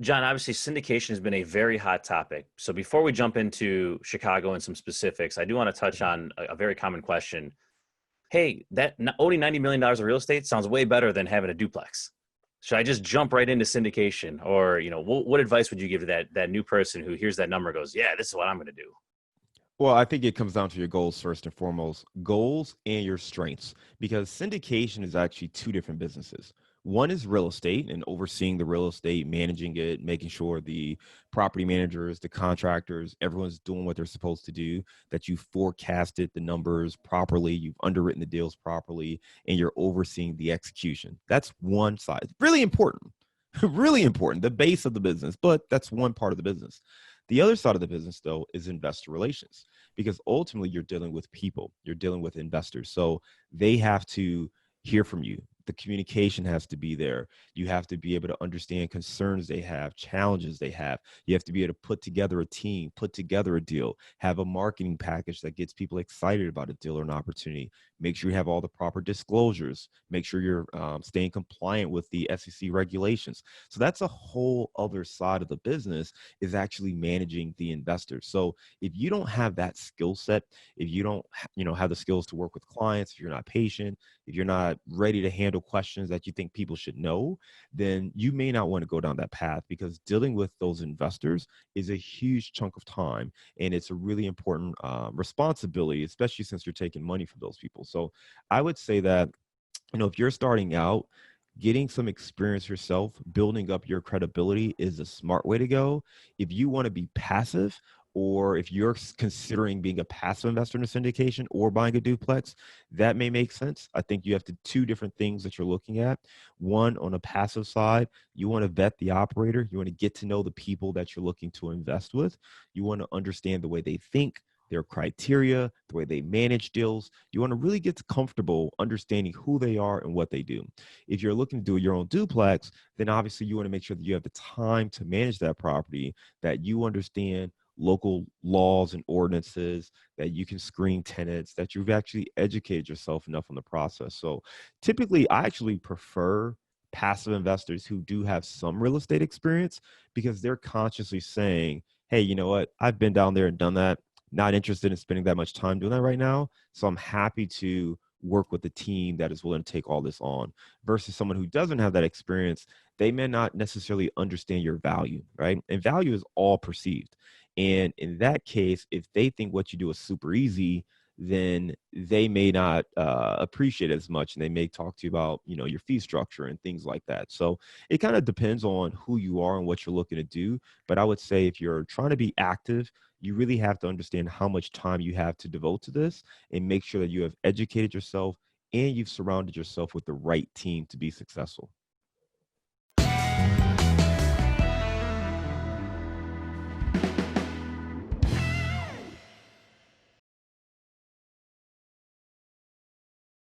John, obviously syndication has been a very hot topic. So before we jump into Chicago and some specifics, I do want to touch Mhm. on a very common question. Hey, owning $90 million of real estate sounds way better than having a duplex. Should I just jump right into syndication? Or, what advice would you give to that new person who hears that number and goes, yeah, this is what I'm going to do? Well, I think it comes down to your goals first and foremost, goals and your strengths, because syndication is actually two different businesses. One is real estate and overseeing the real estate, managing it, making sure the property managers, the contractors, everyone's doing what they're supposed to do, that you forecasted the numbers properly, you've underwritten the deals properly, and you're overseeing the execution. That's one side. Really important. Really important, the base of the business, but that's one part of the business. The other side of the business, though, is investor relations, because ultimately you're dealing with people, you're dealing with investors. So they have to hear from you. The communication has to be there. You have to be able to understand concerns they have, challenges they have. You have to be able to put together a team, put together a deal, have a marketing package that gets people excited about a deal or an opportunity. Make sure you have all the proper disclosures. Make sure you're staying compliant with the SEC regulations. So that's a whole other side of the business, is actually managing the investors. So if you don't have that skill set, if you don't have the skills to work with clients, if you're not patient, if you're not ready to handle questions that you think people should know, then you may not want to go down that path, because dealing with those investors is a huge chunk of time, and it's a really important responsibility, especially since you're taking money from those people. So I would say that, if you're starting out, getting some experience yourself, building up your credibility is a smart way to go. If you want to be passive, or if you're considering being a passive investor in a syndication or buying a duplex, that may make sense. I think you have two different things that you're looking at. One, on a passive side, you want to vet the operator. You want to get to know the people that you're looking to invest with. You want to understand the way they think, their criteria, the way they manage deals. You want to really get comfortable understanding who they are and what they do. If you're looking to do your own duplex, then obviously you want to make sure that you have the time to manage that property, that you understand local laws and ordinances, that you can screen tenants, that you've actually educated yourself enough on the process. So typically, I actually prefer passive investors who do have some real estate experience, because they're consciously saying, hey, you know what? I've been down there and done that. Not interested in spending that much time doing that right now. So I'm happy to work with a team that is willing to take all this on, versus someone who doesn't have that experience. They may not necessarily understand your value, right? And value is all perceived. And in that case, if they think what you do is super easy, then they may not appreciate it as much, and they may talk to you about your fee structure and things like that. So it kind of depends on who you are and what you're looking to do. But I would say, if you're trying to be active, you really have to understand how much time you have to devote to this, and make sure that you have educated yourself and you've surrounded yourself with the right team to be successful.